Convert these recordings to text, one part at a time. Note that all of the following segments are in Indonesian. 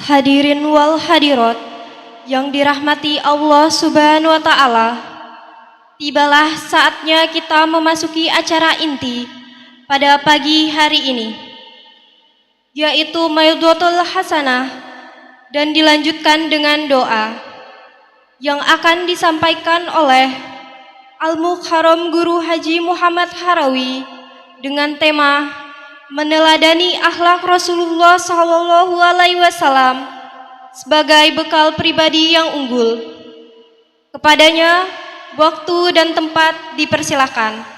Hadirin wal hadirat yang dirahmati Allah Subhanahu wa taala, tibalah saatnya kita memasuki acara inti pada pagi hari ini, yaitu Maidhatul Hasanah, dan dilanjutkan dengan doa yang akan disampaikan oleh Al-Mukarram Guru Haji Muhammad Harawi dengan tema meneladani akhlak Rasulullah SAW sebagai bekal pribadi yang unggul. Kepadanya, waktu dan tempat dipersilakan.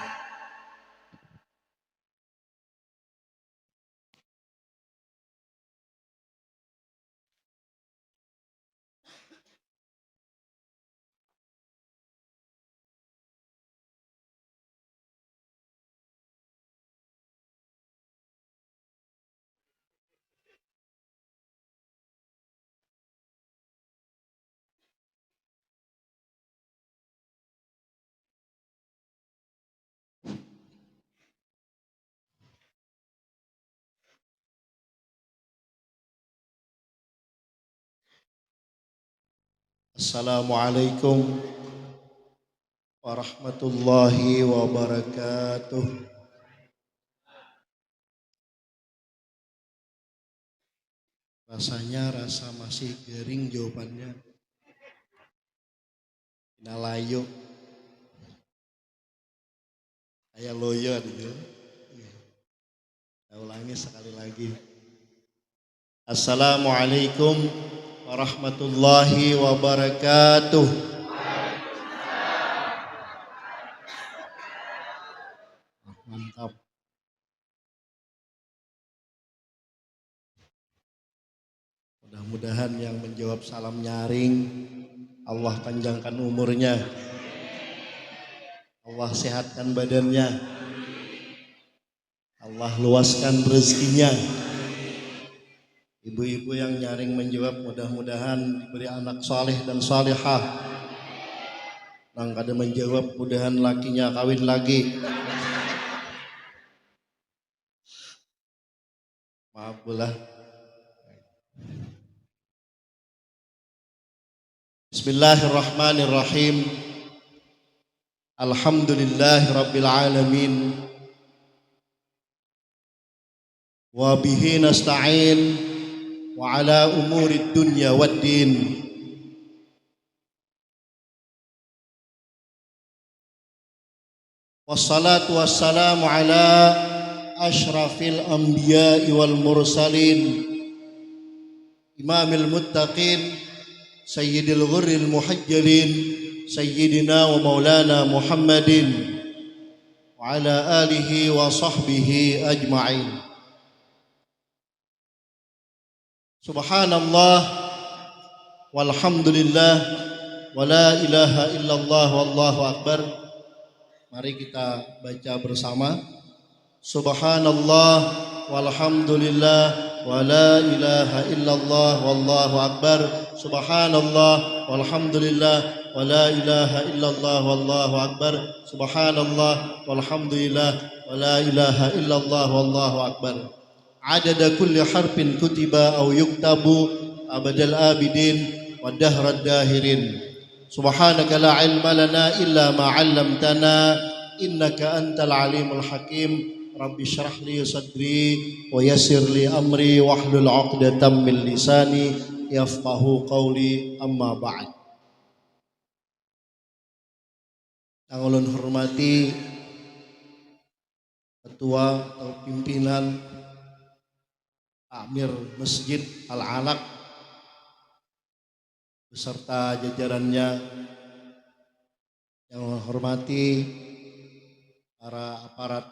Assalamualaikum warahmatullahi wabarakatuh. Rasanya masih garing jawabannya. Nalayo. Kayak loyo gitu. Saya ulangi sekali lagi. Assalamualaikum warahmatullahi wabarakatuh. Mantap. Mudah-mudahan yang menjawab salam nyaring Allah panjangkan umurnya, Allah sehatkan badannya, Allah luaskan rezekinya. Ibu-ibu yang nyaring menjawab mudah-mudahan diberi anak saleh dan salihah. Nang kada menjawab mudahan lakinya kawin lagi. Maaf pula. Bismillahirrahmanirrahim. Alhamdulillahirabbil alamin. Wa bihi nasta'in wa ala umurid dunya waddin. Wassalatu wassalamu ala ashrafil anbiya'i wal mursalin, imamil muttaqin, sayyidil ghurril muhajjalin, sayyidina wa maulana Muhammadin wa ala alihi wa sahbihi ajma'in. Subhanallah walhamdulillah wa la ilaha illallah wallahu akbar. Mari kita baca bersama. Subhanallah walhamdulillah wa la ilaha illallah wallahu akbar. Subhanallah walhamdulillah wa la ilaha illallah wallahu akbar. Subhanallah walhamdulillah wa la ilaha illallah wallahu akbar. Adada kulli harfin kutiba aw yuktabu abadal abidin wa dahrad dahirin. Subhanaka la ilma lana illa ma 'allamtana innaka antal alimul hakim. Rabbi shrah li sadri wa yassir li amri wahlul 'uqdatam min lisani yafqahu qawli, amma ba'd. Yang ulun hormati ketua atau pimpinan Amir Masjid Al-Alaq beserta jajarannya, yang hormati para aparat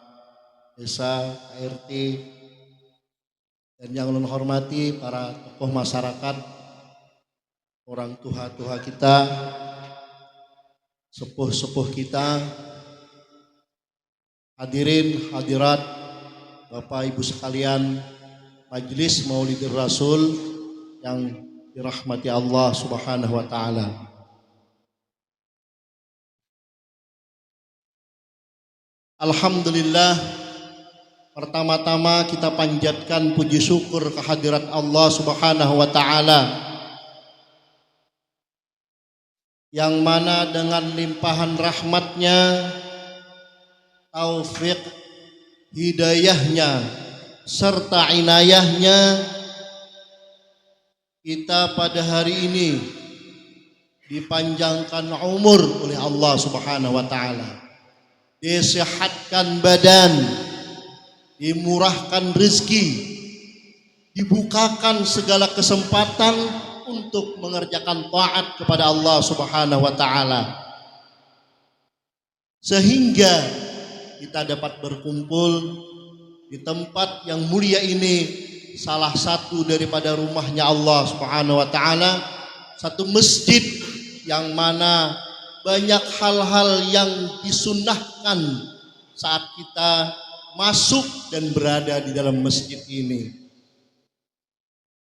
desa, KRT, dan yang ulun hormati para tokoh masyarakat, orang tua kita, sepuh-sepuh kita, hadirin hadirat, Bapak Ibu sekalian, Majelis Maulidir Rasul yang dirahmati Allah Subhanahu wa taala. Alhamdulillah, Pertama-tama kita panjatkan puji syukur kehadirat Allah Subhanahu wa taala yang mana dengan limpahan rahmatnya, taufik, hidayahnya, serta inayahnya, kita pada hari ini dipanjangkan umur oleh Allah Subhanahu wa taala, disehatkan badan, dimurahkan rezeki, dibukakan segala kesempatan untuk mengerjakan taat kepada Allah Subhanahu wa taala, sehingga kita dapat berkumpul di tempat yang mulia ini, salah satu daripada rumahnya Allah Subhanahu wa taala, satu masjid yang mana banyak hal-hal yang disunnahkan saat kita masuk dan berada di dalam masjid ini.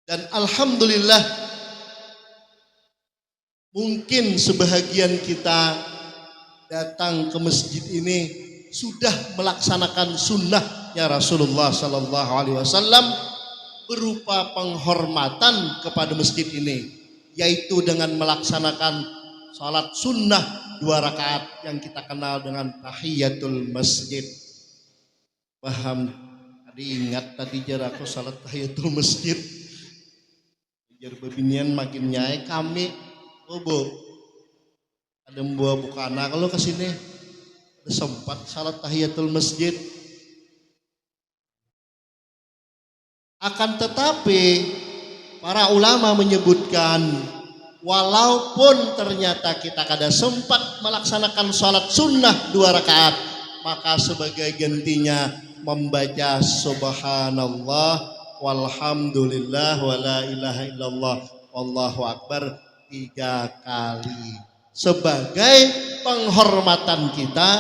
Dan alhamdulillah, mungkin sebahagian kita datang ke masjid ini sudah melaksanakan sunnahnya Rasulullah sallallahu alaihi wasallam berupa penghormatan kepada masjid ini, yaitu dengan melaksanakan salat sunnah 2 rakaat yang kita kenal dengan tahiyatul masjid. Paham? Ingat tadi jar aku salat tahiyatul masjid. Jar bebinian makin nyai kami. Oh bu, ada buah bukana kalau kesini ada sempat salat tahiyatul masjid. Akan tetapi para ulama menyebutkan, walaupun ternyata kita kada sempat melaksanakan salat sunnah 2 rakaat, maka sebagai gantinya membaca subhanallah walhamdulillah wala ilaha illallah wallahu akbar 3 kali sebagai penghormatan kita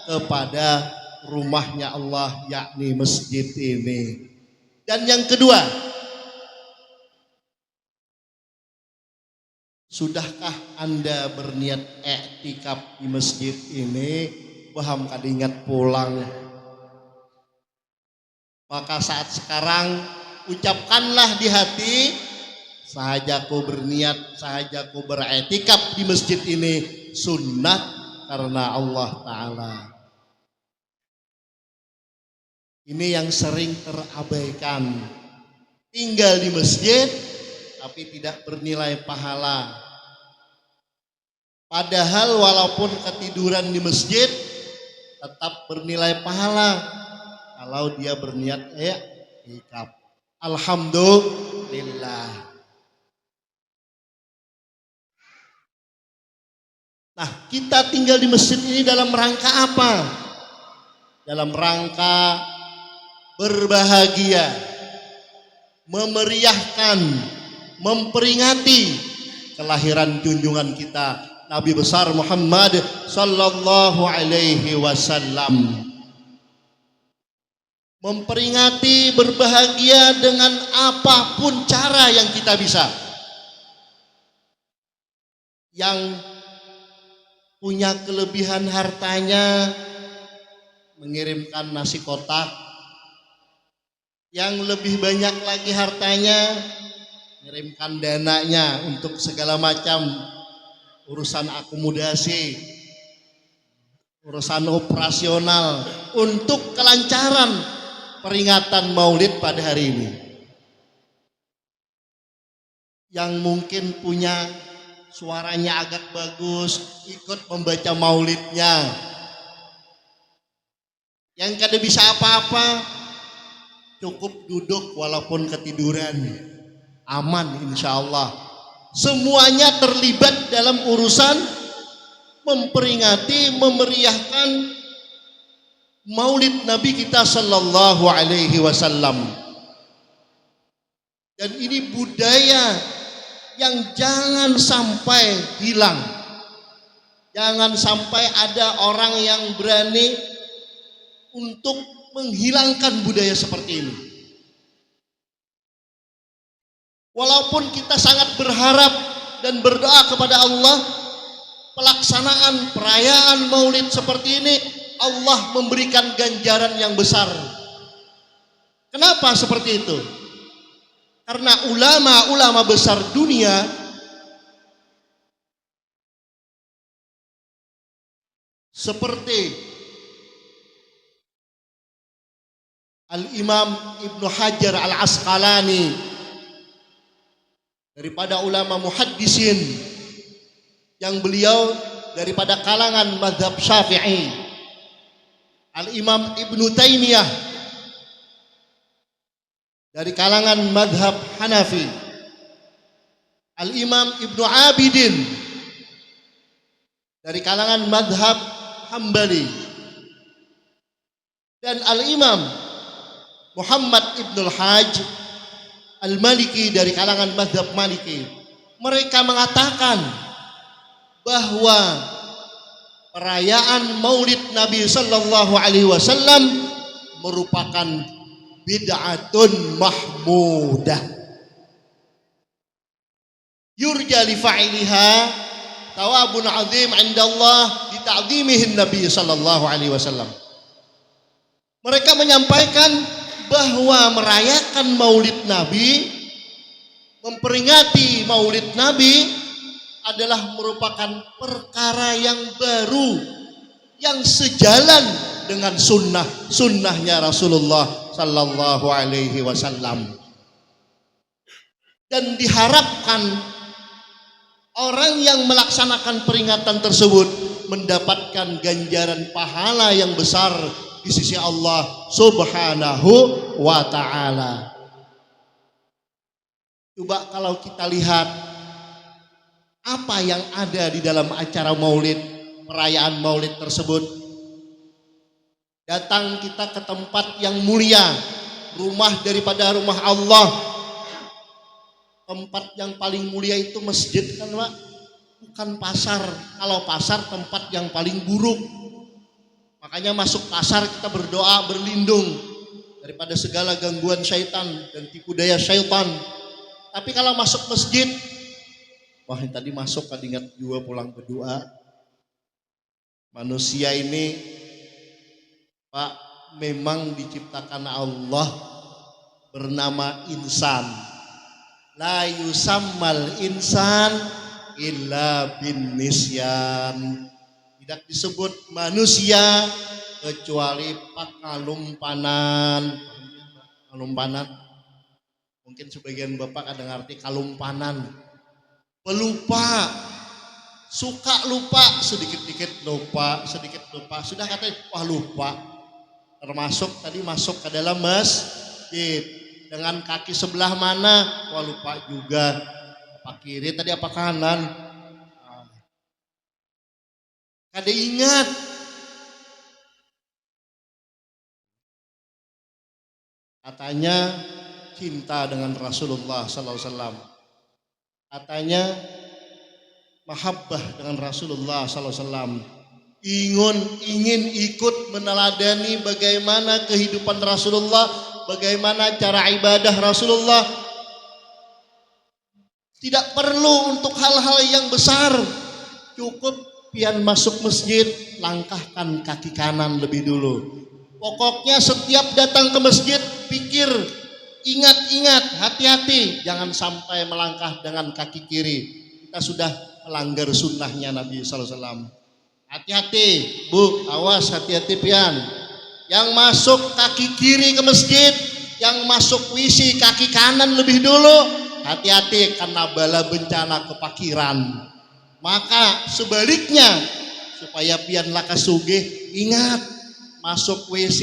kepada rumahnya Allah, yakni masjid ini. Dan yang kedua, sudahkah Anda berniat i'tikaf di masjid ini? Paham kada ingat pulang? Maka saat sekarang ucapkanlah di hati, sahajaku berniat, sahajaku beriktikaf di masjid ini sunnah karena Allah Ta'ala. Ini yang sering terabaikan, tinggal di masjid tapi tidak bernilai pahala. Padahal walaupun ketiduran di masjid tetap bernilai pahala kalau dia berniat i'tikaf. Alhamdulillah. Nah, kita tinggal di masjid ini dalam rangka apa? Dalam rangka berbahagia, memeriahkan, memperingati kelahiran junjungan kita Nabi besar Muhammad sallallahu alaihi wasallam. Memperingati, berbahagia dengan apapun cara yang kita bisa. Yang punya kelebihan hartanya mengirimkan nasi kotak. Yang lebih banyak lagi hartanya mengirimkan dananya untuk segala macam urusan akomodasi, urusan operasional, untuk kelancaran peringatan Maulid pada hari ini. Yang mungkin punya suaranya agak bagus, ikut membaca Maulidnya. Yang kada bisa apa-apa, cukup duduk walaupun ketiduran, aman insya Allah. Semuanya terlibat dalam urusan memperingati, memeriahkan Maulid Nabi kita sallallahu alaihi wasallam. Dan ini budaya yang jangan sampai hilang. Jangan sampai ada orang yang berani untuk menghilangkan budaya seperti ini. Walaupun kita sangat berharap dan berdoa kepada Allah, pelaksanaan perayaan Maulid seperti ini Allah memberikan ganjaran yang besar. Kenapa seperti itu? Karena ulama-ulama besar dunia seperti Al-Imam Ibnu Hajar Al-Asqalani, daripada ulama muhaddisin yang beliau daripada kalangan mazhab Syafi'i. Al-Imam Ibnu Taimiyah dari kalangan mazhab Hanafi. Al-Imam Ibnu Abidin dari kalangan mazhab Hambali. Dan Al-Imam Muhammad Ibnul Hajj Al-Maliki dari kalangan mazhab Maliki. Mereka mengatakan bahwa perayaan Maulid Nabi sallallahu alaihi wasallam merupakan bid'atun mahmudah. Yurja li fa'iliha thawabun 'azim 'inda Allah li ta'zimihi Nabi sallallahu alaihi wasallam. Mereka menyampaikan bahwa merayakan Maulid Nabi, memperingati Maulid Nabi adalah merupakan perkara yang baru, yang sejalan dengan sunnahnya Rasulullah sallallahu alaihi wasallam. Dan diharapkan orang yang melaksanakan peringatan tersebut mendapatkan ganjaran pahala yang besar di sisi Allah Subhanahu wa ta'ala. Coba kalau kita lihat apa yang ada di dalam acara maulid, perayaan maulid tersebut. Datang kita ke tempat yang mulia, rumah daripada rumah Allah. Tempat yang paling mulia itu masjid kan Pak? Bukan pasar. Kalau pasar tempat yang paling buruk. Makanya masuk pasar kita berdoa, berlindung daripada segala gangguan syaitan dan tipu daya syaitan. Tapi kalau masuk masjid, wah tadi masuk tadi ingat juga pulang berdoa. Manusia ini Pak memang diciptakan Allah bernama insan. La yusammal insan illa bin nisyan. Tidak disebut manusia kecuali pakalumpanan. Kalumpanan. Mungkin sebagian Bapak ada ngerti kalumpanan. Pelupa. Suka lupa, sedikit-sedikit lupa, sedikit lupa. Sudah katanya, wah lupa. Termasuk tadi masuk ke dalam masjid. Dengan kaki sebelah mana? Wah lupa juga. Apa kiri tadi apa kanan? Kada ingat. Katanya cinta dengan Rasulullah sallallahu alaihi wasallam. Katanya mahabbah dengan Rasulullah sallallahu alaihi wasallam. Ingin ikut meneladani bagaimana kehidupan Rasulullah, bagaimana cara ibadah Rasulullah. Tidak perlu untuk hal-hal yang besar. Cukup pian masuk masjid, langkahkan kaki kanan lebih dulu. Pokoknya setiap datang ke masjid, pikir, ingat, hati-hati, jangan sampai melangkah dengan kaki kiri. Kita sudah melanggar sunnahnya Nabi sallallahu alaihi wasallam. Hati-hati, Bu, awas, hati-hati pian. Yang masuk kaki kiri ke masjid, yang masuk WC kaki kanan lebih dulu, hati-hati karena bala bencana kepakiran. Maka sebaliknya supaya pian lakas sugih, ingat masuk WC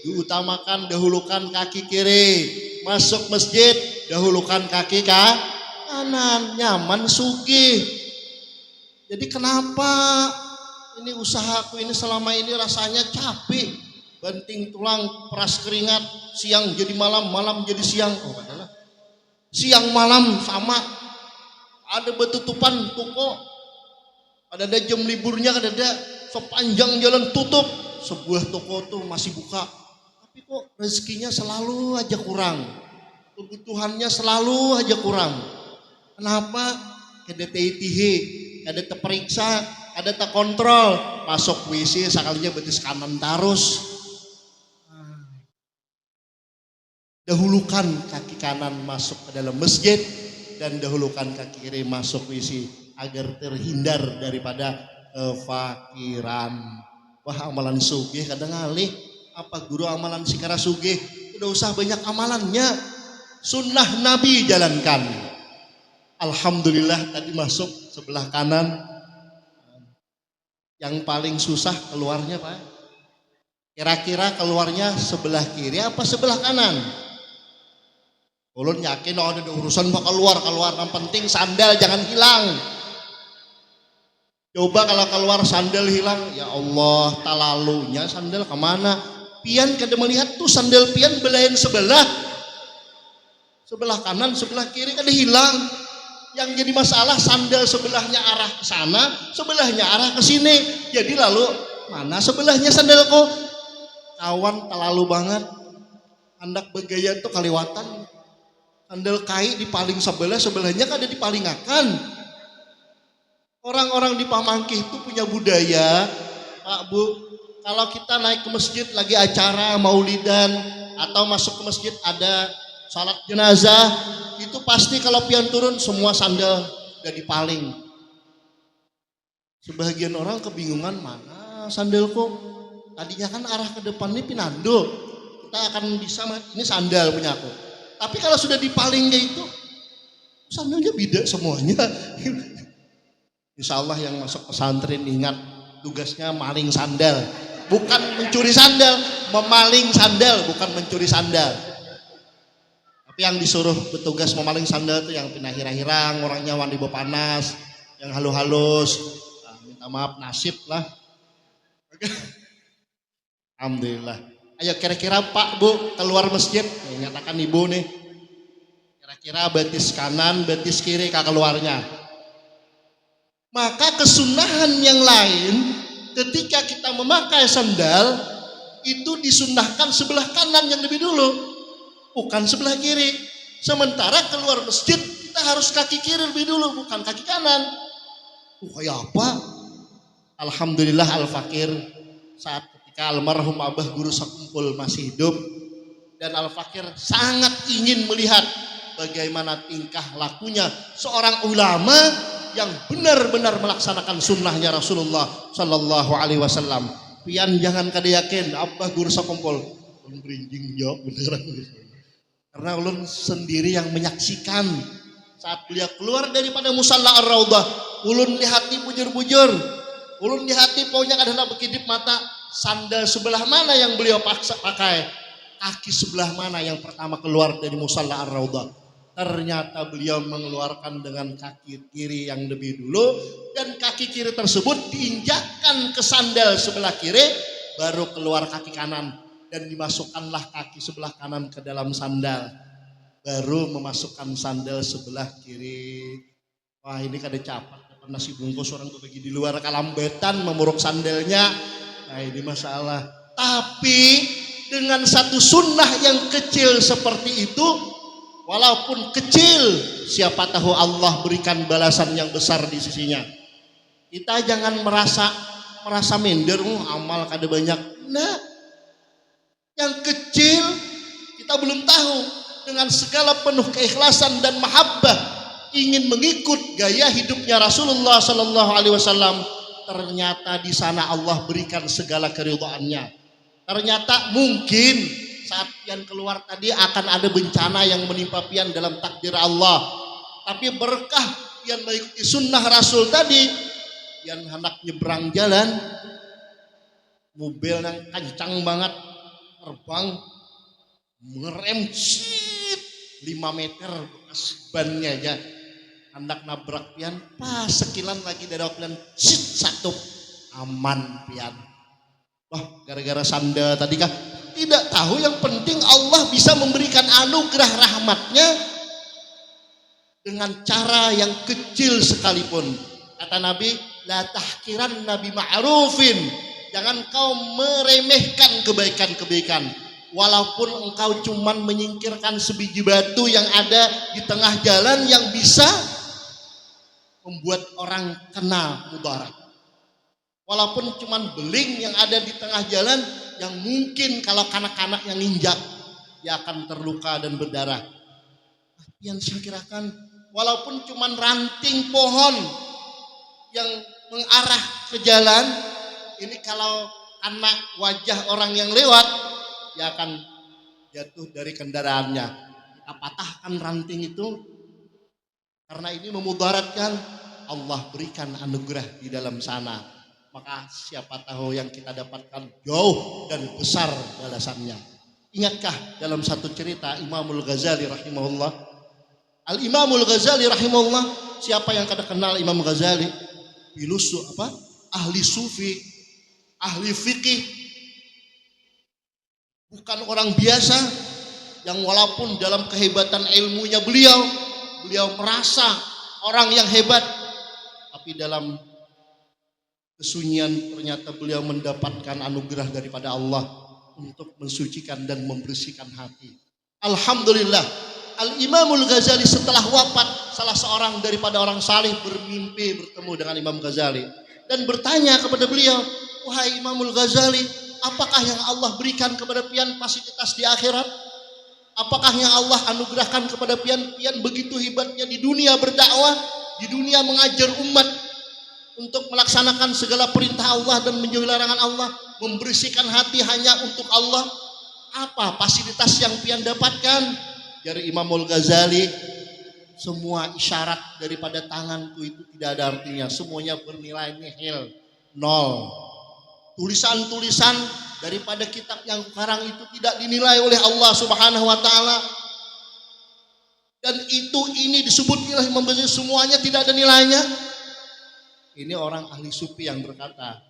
diutamakan dahulukan kaki kiri, masuk masjid dahulukan kaki kanan, nyaman sugih. Jadi kenapa ini usahaku ini selama ini rasanya capek, banting tulang, peras keringat, siang jadi malam, malam jadi siang. Oh adalah siang malam sama. Ada betutupan toko, ada jam liburnya, ada sepanjang jalan tutup, sebuah toko tuh masih buka, tapi kok rezekinya selalu aja kurang, kebutuhannya selalu aja kurang. Kenapa? Kada teitihi, kada terperiksa, kada terkontrol, masuk WC sekalinya betis kanan terus. dahulukan kaki kanan masuk ke dalam masjid dan dahulukan kaki kiri masuk WC agar terhindar daripada kefakiran. Wah, amalan sugih kadang ngalih. Apa guru amalan sikara sugih? Udah usah banyak amalannya. Sunnah Nabi jalankan. Alhamdulillah tadi masuk sebelah kanan. Yang paling susah keluarnya Pak. Kira-kira keluarnya sebelah kiri apa sebelah kanan? Ulun yakin ada urusan mau keluar. Yang penting sandal jangan hilang. Coba kalau keluar sandal hilang, ya Allah, talalunya sandal kemana? Pian kada melihat tuh sandal pian belain sebelah kanan, sebelah kiri kada hilang. Yang jadi masalah sandal sebelahnya arah ke sana, sebelahnya arah ke sini. Jadi lalu mana sebelahnya sandalku? Kawan terlalu banget. Hendak bergaya tuh kaliwatan. Sandal kai di paling sebelahnya kada dipalingakan. Orang-orang di Pamangkih itu punya budaya, Pak Bu, kalau kita naik ke masjid lagi acara maulidan atau masuk ke masjid ada salat jenazah, itu pasti kalau pian turun semua sandal udah dipaling. Sebagian orang kebingungan, mana sandalku? Tadinya kan arah ke depan ini pinando, kita akan bisa, ini sandal punya aku. Tapi kalau sudah dipaling kayak itu, sandalnya beda semuanya. Insya Allah yang masuk pesantren ingat tugasnya maling sandal, bukan mencuri sandal, memaling sandal, bukan mencuri sandal. Tapi yang disuruh bertugas memaling sandal itu yang pindah hirang-hirang, orangnya wandi panas, yang halus-halus. Nah, minta maaf nasib lah. Alhamdulillah. Ayo kira-kira Pak Bu keluar masjid, nyatakan ibu nih. Kira-kira betis kanan, betis kiri kak keluarnya. Maka kesunahan yang lain ketika kita memakai sandal itu disunnahkan sebelah kanan yang lebih dulu, bukan sebelah kiri. Sementara keluar masjid kita harus kaki kiri lebih dulu, bukan kaki kanan. Kayak apa? Alhamdulillah Al-Fakir saat ketika almarhum Abah Guru Sakumpul masih hidup dan Al-Fakir sangat ingin melihat bagaimana tingkah lakunya seorang ulama yang benar-benar melaksanakan sunnahnya Rasulullah Sallallahu Alaihi Wasallam. Pian jangan kada yakin Abah Guru Sakumpul berinjing jawab beneran. Karena ulun sendiri yang menyaksikan saat beliau keluar daripada musalla Ar-Raudhah, ulun lihati bujur-bujur, ulun lihati pokoknya kadang berkedip mata, sandal sebelah mana yang beliau pakai, kaki sebelah mana yang pertama keluar dari musalla Ar-Raudhah. Ternyata beliau mengeluarkan dengan kaki kiri yang lebih dulu dan kaki kiri tersebut diinjakkan ke sandal sebelah kiri, baru keluar kaki kanan dan dimasukkanlah kaki sebelah kanan ke dalam sandal, baru memasukkan sandal sebelah kiri. Wah, ini kada capat nasi bungkus orang tuh bagi di luar kalambetan memuruk sandalnya. Nah, ini masalah. Tapi dengan satu sunnah yang kecil seperti itu, walaupun kecil, siapa tahu Allah berikan balasan yang besar di sisinya. Kita jangan merasa minder, amal kada banyak. Nah, yang kecil kita belum tahu, dengan segala penuh keikhlasan dan mahabbah ingin mengikut gaya hidupnya Rasulullah Sallallahu Alaihi Wasallam. Ternyata di sana Allah berikan segala keridhaannya. Ternyata mungkin saat pian keluar tadi akan ada bencana yang menimpa pian dalam takdir Allah. Tapi berkah pian mengikuti sunnah Rasul tadi, pian hendak nyebrang jalan, mobil yang kencang banget terbang, ngerem 5 meter bekas bannya aja, hendak nabrak pian, pas sekilan lagi dari pian, satu aman pian. Wah, gara-gara sandal tadi kah? Tidak tahu, yang penting Allah bisa memberikan anugerah rahmatnya dengan cara yang kecil sekalipun. Kata Nabi, la tahkiran nabi ma'rufin, jangan kau meremehkan kebaikan-kebaikan walaupun engkau cuman menyingkirkan sebiji batu yang ada di tengah jalan yang bisa membuat orang kena mudarat. Walaupun cuman beling yang ada di tengah jalan yang mungkin kalau kanak-kanak yang nginjak dia akan terluka dan berdarah. Pian singkirakan walaupun cuman ranting pohon yang mengarah ke jalan, ini kalau anak wajah orang yang lewat, dia akan jatuh dari kendaraannya. Kita patahkan ranting itu karena ini memudaratkan, Allah berikan anugerah di dalam sana. Maka siapa tahu yang kita dapatkan jauh dan besar balasannya. Ingatkah dalam satu cerita Imamul Ghazali rahimahullah? Al-Imamul Ghazali rahimahullah, siapa yang kada kenal Imam Ghazali? Ahli sufi, ahli fikih. Bukan orang biasa yang walaupun dalam kehebatan ilmunya beliau merasa orang yang hebat, tapi dalam kesunyian ternyata beliau mendapatkan anugerah daripada Allah untuk mensucikan dan membersihkan hati. Alhamdulillah, Al-Imamul Ghazali setelah wafat, salah seorang daripada orang saleh bermimpi bertemu dengan Imam Ghazali dan bertanya kepada beliau, "Wahai Imamul Ghazali, apakah yang Allah berikan kepada pian fasilitas di akhirat? Apakah yang Allah anugerahkan kepada pian begitu hebatnya di dunia berdakwah, di dunia mengajar umat untuk melaksanakan segala perintah Allah dan menjauhi larangan Allah, membersihkan hati hanya untuk Allah? Apa fasilitas yang pian dapatkan?" Dari Imamul Ghazali, semua isyarat daripada tanganku itu tidak ada artinya, semuanya bernilai nihil, nol. Tulisan-tulisan daripada kitab yang karang itu tidak dinilai oleh Allah Subhanahu wa taala. Dan ini disebut oleh Imam Ghazali semuanya tidak ada nilainya. Ini orang ahli sufi yang berkata,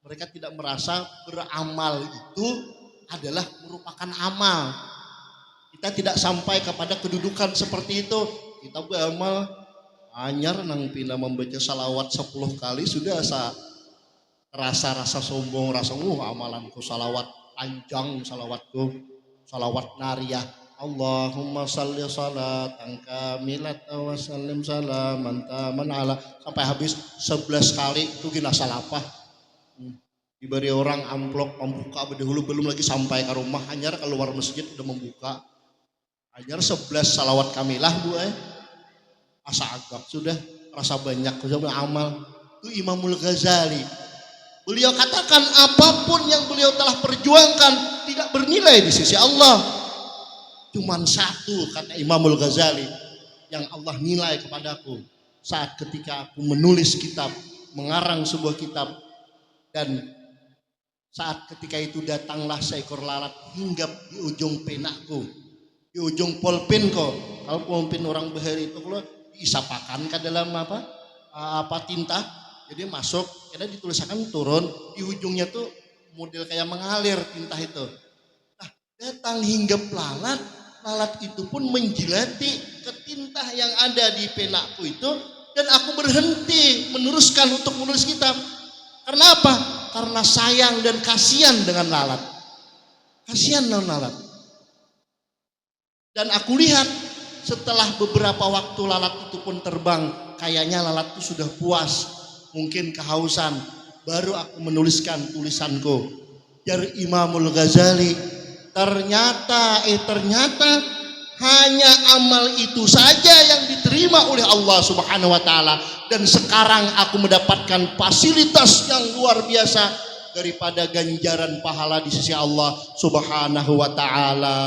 mereka tidak merasa beramal itu adalah merupakan amal. Kita tidak sampai kepada kedudukan seperti itu. Kita beramal anyar nang pina membaca salawat 10 kali sudah rasa sombong, rasa amalanku salawat panjang, salawat nariyah. Allahumma salli salatan kamilatan wa sallim salaman taman ala, sampai habis 11 kali itu gina salapah. Diberi orang amplop membuka berdahulu, belum lagi sampai ke rumah, hanyar keluar masjid udah membuka. Hanyar 11 salawat kamilah bu asa agak sudah, rasa banyak sudah amal. Itu Imamul Ghazali. Beliau katakan apapun yang beliau telah perjuangkan tidak bernilai di sisi Allah. Cuman satu kata Imamul Ghazali yang Allah nilai kepadaku saat ketika aku menulis kitab, mengarang sebuah kitab, dan saat ketika itu datanglah seekor lalat hinggap di ujung penakku, di ujung pulpenku. Kalau pulpen orang bahari itu kalau diisapakan ke dalam tinta, jadi masuk, karena ditulisakan turun, di ujungnya tuh model kayak mengalir tinta itu. Nah, datang hinggap lalat itu pun menjilati ke tinta yang ada di penakku itu, dan aku berhenti meneruskan untuk menulis kitab. Karena apa? Karena sayang dan kasihan dengan lalat. Kasihan dengan lalat. Dan aku lihat setelah beberapa waktu lalat itu pun terbang, kayaknya lalat itu sudah puas, mungkin kehausan, baru aku menuliskan tulisanku. Dari Imamul Ghazali, ternyata hanya amal itu saja yang diterima oleh Allah Subhanahu wa taala, dan sekarang aku mendapatkan fasilitas yang luar biasa daripada ganjaran pahala di sisi Allah Subhanahu wa taala.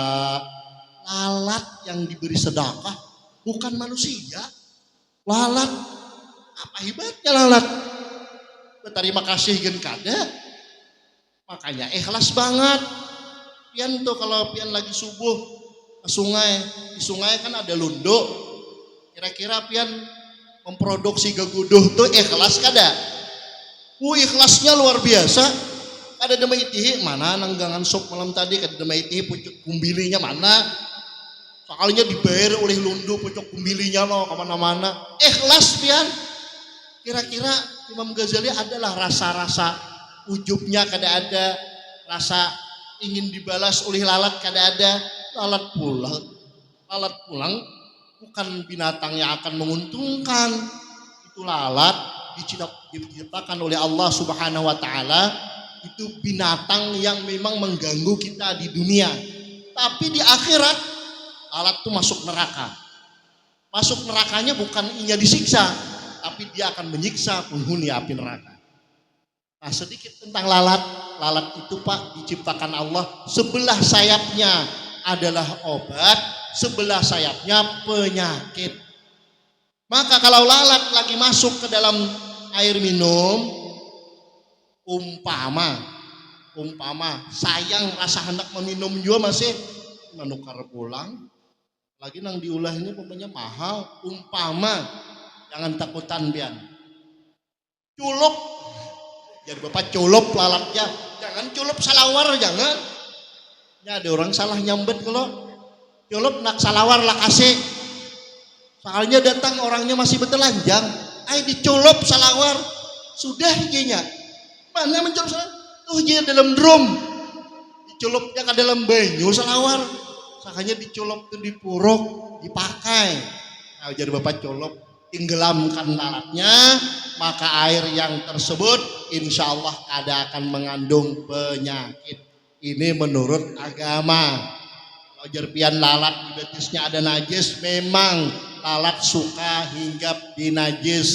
Lalat yang diberi sedekah bukan manusia. Lalat, apa hebatnya lalat? Berterima kasih gen kada. Makanya ikhlas banget. Pian tuh kalau pian lagi subuh ke sungai, di sungai kan ada lunduk. Kira-kira pian memproduksi gaguduh tuh ikhlas kada? Ikhlasnya luar biasa. Ada demai itihi mana nanggangan sop malam tadi, kada demai itihi pucuk kumbilinya mana? Soalnya dibayar oleh lundu pucuk kumbilinya loh kemana-mana. Ikhlas pian. Kira-kira Imam Ghazali adalah rasa-rasa ujubnya kada ada, rasa ingin dibalas oleh lalat kada ada. Lalat pulang bukan binatang yang akan menguntungkan. Itu lalat diciptakan oleh Allah Subhanahu wa taala, itu binatang yang memang mengganggu kita di dunia. Tapi di akhirat lalat itu masuk neraka. Masuk nerakanya bukan ia disiksa, tapi dia akan menyiksa penghuni api neraka. Nah, sedikit tentang lalat. Lalat itu Pak diciptakan Allah, sebelah sayapnya adalah obat, sebelah sayapnya penyakit. Maka kalau lalat lagi masuk ke dalam air minum, umpama sayang rasa hendak meminum juga masih menukar pulang, lagi nang diulah ini pokoknya mahal. Umpama jangan takutan pian, culup, jadi bapak culup lalatnya, jangan culup salawar, jangan. Ya ada orang salah nyambet kalau culup nak salawar lah kasih, soalnya datang orangnya masih bertelanjang, diculup salawar, sudah hijinya, mana menculup salawar, tuh hiji dalam drum, diculupnya ke dalam banyu salawar. Sakanya diculop tuh dipuruk, dipakai. Nah, jadi bapak culop, tenggelamkan lalatnya, maka air yang tersebut insya Allah kada akan mengandung penyakit. Ini menurut agama. Kalau jerpian lalat di betisnya ada najis, memang lalat suka hinggap di najis.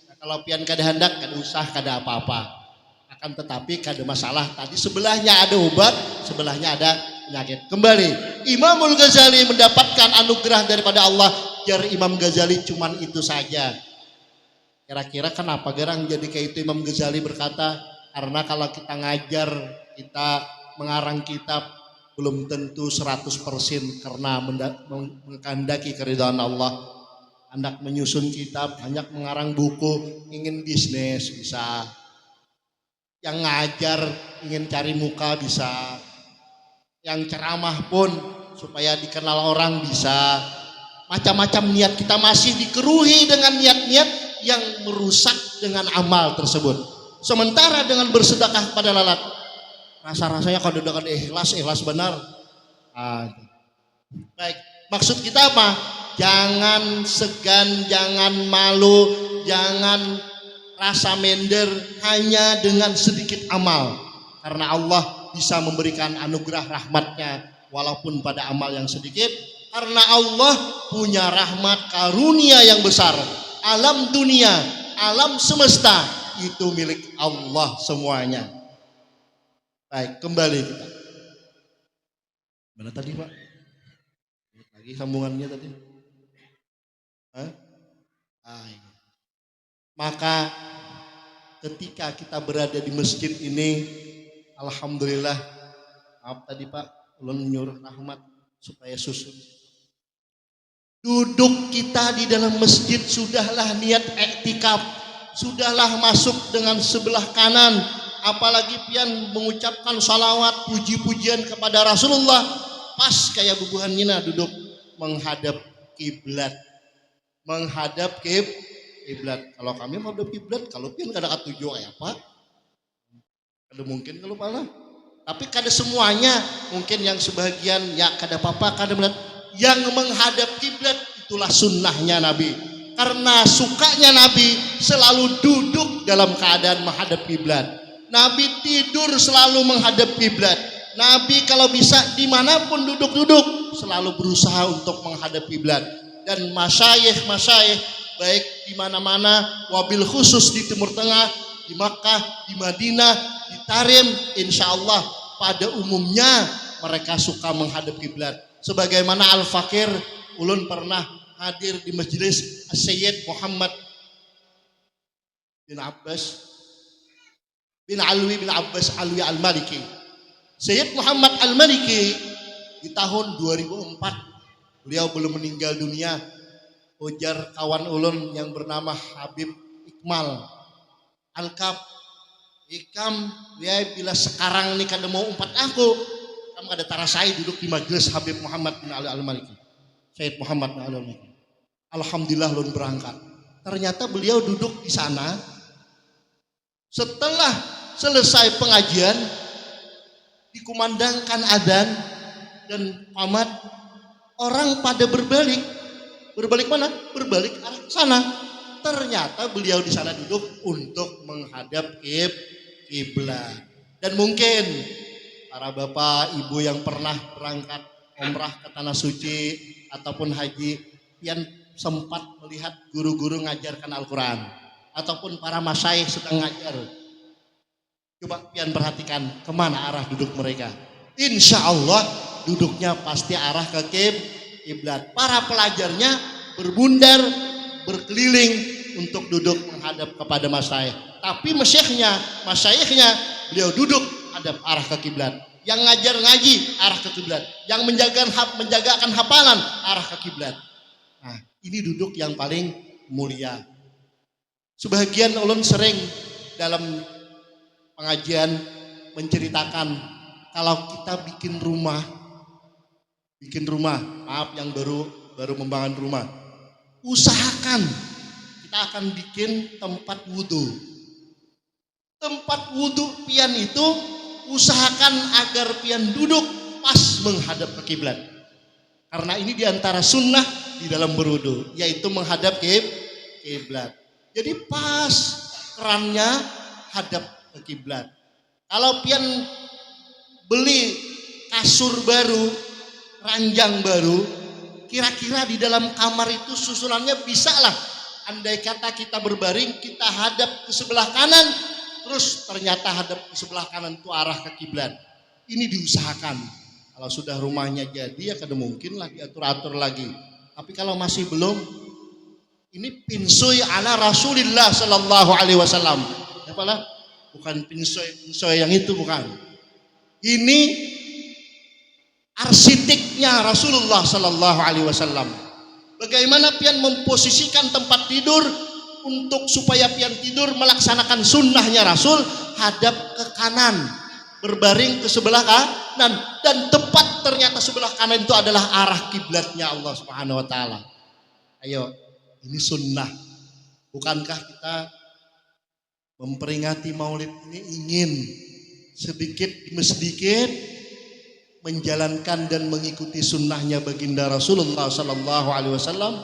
Nah, kalau pian kada hendak, kada usah, kada apa-apa. Akan tetapi kada masalah. Tadi sebelahnya ada obat, sebelahnya ada penyakit. Kembali, Imamul Ghazali mendapatkan anugerah daripada Allah. Jar Imam Ghazali cuman itu saja. Kira-kira kenapa gerang jadi kayak itu? Imam Ghazali berkata, karena kalau kita ngajar, kita mengarang kitab, belum tentu 100% karena mengkehendaki keridhaan Allah. Hendak menyusun kitab, hendak mengarang buku, ingin bisnis bisa. Yang ngajar ingin cari muka bisa. Yang ceramah pun supaya dikenal orang bisa. Macam-macam niat kita masih dikeruhi dengan niat-niat yang merusak dengan amal tersebut. Sementara dengan bersedekah pada lalat, rasa-rasanya kalau dengan ikhlas benar. Baik, maksud kita apa? Jangan segan, jangan malu, jangan rasa minder hanya dengan sedikit amal. Karena Allah bisa memberikan anugerah rahmatnya walaupun pada amal yang sedikit, karena Allah punya rahmat karunia yang besar. Alam dunia, alam semesta itu milik Allah semuanya. Baik, kembali kita. Mana tadi Pak? Lagi sambungannya tadi. Maka ketika kita berada di masjid ini, alhamdulillah, maaf tadi Pak, ulun nyuruh rahmat supaya susun. Duduk kita di dalam masjid sudahlah niat iktikaf, sudahlah masuk dengan sebelah kanan, apalagi pian mengucapkan salawat puji-pujian kepada Rasulullah, pas kayak bubuhannya duduk menghadap kiblat, menghadap kiblat. Kalau kami menghadap kiblat, kalau pian kada katuju kayak apa? Kada mungkin kalau pala. Tapi kada semuanya, mungkin yang sebagian ya kada apa-apa, kada melihat. Yang menghadap kiblat itulah sunnahnya Nabi. Karena sukanya Nabi selalu duduk dalam keadaan menghadap kiblat. Nabi tidur selalu menghadap kiblat. Nabi kalau bisa dimanapun duduk-duduk selalu berusaha untuk menghadap kiblat. Dan masyayikh baik di mana-mana, wabil khusus di Timur Tengah, di Makkah, di Madinah, di Tarim, insya Allah pada umumnya mereka suka menghadap kiblat. Sebagaimana Al-Fakir, ulun pernah hadir di majelis Sayyid Muhammad bin Abbas bin Alwi bin Abbas Alwi Al-Maliki. Sayyid Muhammad Al-Maliki di tahun 2004, beliau belum meninggal dunia. Ujar kawan ulun yang bernama Habib Iqmal Al-Kab, Ikam, ya bila sekarang nih kada mau umpat aku, kamu ada tarasai duduk di majelis Habib Muhammad bin Ali Al-Maliki, Sayyid Muhammad bin Ali Al-Maliki. Alhamdulillah ulun berangkat. Ternyata beliau duduk di sana. Setelah selesai pengajian, dikumandangkan adzan dan qamat, orang pada berbalik mana? Berbalik arah sana. Ternyata beliau di sana duduk untuk menghadap kiblat. Dan mungkin para bapak, ibu yang pernah berangkat umrah ke tanah suci ataupun haji, pian sempat melihat guru-guru ngajarkan Al-Quran ataupun para masyayikh sedang ngajar. Coba pian perhatikan kemana arah duduk mereka. Insya Allah duduknya pasti arah ke kiblat. Para pelajarnya berbundar, berkeliling untuk duduk menghadap kepada masyayikh. Tapi masyayikhnya beliau duduk hadap arah ke kiblat. Yang ngajar ngaji arah ke kiblat. Yang menjagakan hafalan arah ke kiblat. Nah, ini duduk yang paling mulia. Sebagian ulun sering dalam pengajian menceritakan kalau kita bikin rumah, maaf yang baru membangun rumah, usahakan kita akan bikin tempat wudhu. Tempat wudhu pian itu usahakan agar pian duduk pas menghadap ke kiblat. Karena ini diantara sunnah di dalam berwudhu, yaitu menghadap kiblat. Jadi pas kerannya hadap ke kiblat. Kalau pian beli kasur baru, ranjang baru, kira-kira di dalam kamar itu susunannya bisa lah. Andai kata kita berbaring, kita hadap ke sebelah kanan, terus ternyata hadap ke sebelah kanan itu arah ke kiblat. Ini diusahakan. Kalau sudah rumahnya jadi ya kada mungkin lah diatur-atur lagi. Tapi kalau masih belum, ini pinsoi ala Rasulillah sallallahu alaihi wasallam. Apalah? Bukan pinsoi yang itu, bukan. Ini arsiteknya Rasulullah sallallahu alaihi wasallam. Bagaimana pian memposisikan tempat tidur untuk supaya pian tidur melaksanakan sunnahnya Rasul, hadap ke kanan, berbaring ke sebelah kanan, dan tepat ternyata sebelah kanan itu adalah arah kiblatnya Allah Subhanahu wa taala. Ayo, ini sunnah. Bukankah kita memperingati Maulid ini ingin sedikit demi sedikit menjalankan dan mengikuti sunnahnya baginda Rasulullah Sallallahu Alaihi Wasallam?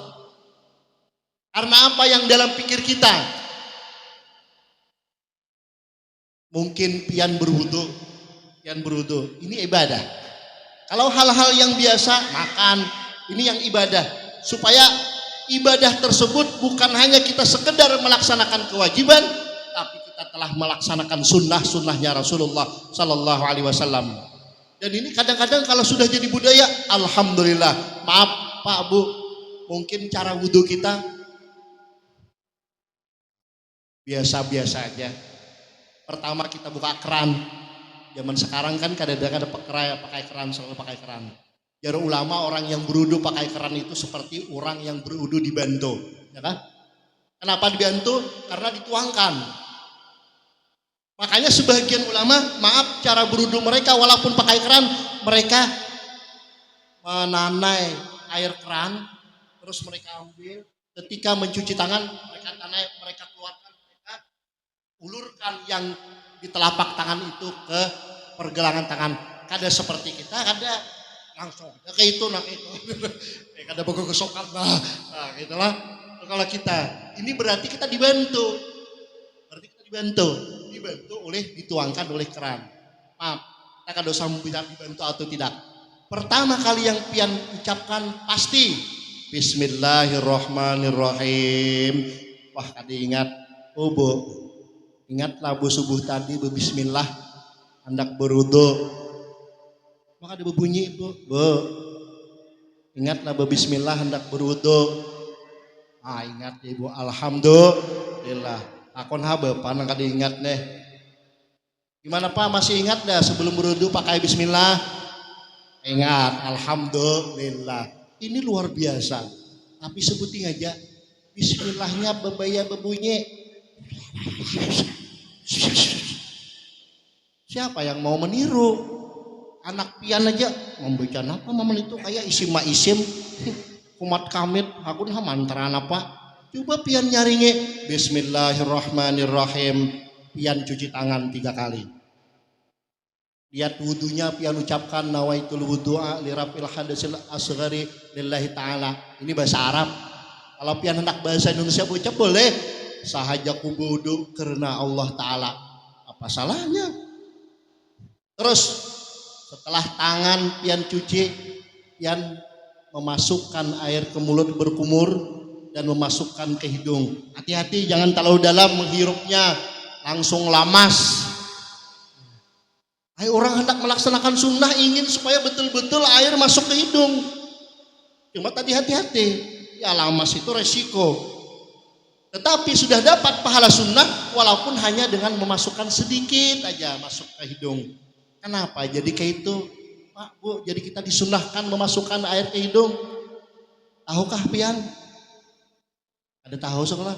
Karena apa yang dalam pikir kita? Mungkin pian berwudu, ini ibadah. Kalau hal-hal yang biasa, makan, ini yang ibadah. Supaya ibadah tersebut bukan hanya kita sekedar melaksanakan kewajiban, tapi kita telah melaksanakan sunnahnya Rasulullah Sallallahu Alaihi Wasallam. Dan ini kadang-kadang kalau sudah jadi budaya, alhamdulillah. Maaf Pak Bu, mungkin cara wudhu kita biasa-biasa aja. Pertama kita buka keran. Zaman sekarang kan kadang-kadang pakai keran, selalu pakai keran. Jadi ulama orang yang berwudhu pakai keran itu seperti orang yang berwudhu dibantu, ya kan? Kenapa dibantu? Karena dituangkan. Makanya sebagian ulama, maaf, cara berwudhu mereka walaupun pakai keran, mereka menanai air keran, terus mereka ambil, ketika mencuci tangan, mereka keluarkan, mereka ulurkan yang di telapak tangan itu ke pergelangan tangan. Kada seperti kita, kada langsung, ya kayak itu, kada bagus kesokan, nah gitulah. Kalau kita, ini berarti kita dibantu, dibantu oleh dituangkan oleh keran. Maaf, kita kada usah dibantu atau tidak. Pertama kali yang pian ucapkan pasti Bismillahirrahmanirrahim. Wah, kada ingat. Oh Bu, ingatlah Bu subuh tadi berbismillah, hendak berwudu. Maka ada berbunyi Bu, ingatlah berbismillah hendak berwudu. Ah, ingat Ibu, alhamdulillah. Akon habe panang kada ingat deh. Gimana Pak, masih ingat dah sebelum berwudu pakai bismillah? Ingat, alhamdulillah. Ini luar biasa. Tapi sebutin aja bismillahnya berbunyi. Siapa yang mau meniru? Anak pian aja membaca apa momen itu kayak isim kumat kamit aku nah mantra apa? Coba pian nyaringe Bismillahirrahmanirrahim, pian cuci tangan 3 kali. Lihat wudunya pian ucapkan nawaitul wudu'a lirafil hadasil asghari lillahi ta'ala. Ini bahasa Arab. Kalau pian hendak bahasa Indonesia ucap boleh. Sahajaku wudu karena Allah Ta'ala. Apa salahnya? Terus Setelah tangan pian cuci, pian memasukkan air ke mulut berkumur dan memasukkan ke hidung. Hati-hati jangan terlalu dalam menghirupnya, langsung lamas. Hai, orang hendak melaksanakan sunnah ingin supaya betul-betul air masuk ke hidung. Cuma tadi hati-hati, ya lamas itu resiko. Tetapi sudah dapat pahala sunnah walaupun hanya dengan memasukkan sedikit aja masuk ke hidung. Kenapa? Jadi kayak itu, Pak, Bu, jadi kita disunahkan memasukkan air ke hidung. Tahukah pian? Ada tahu sekolah?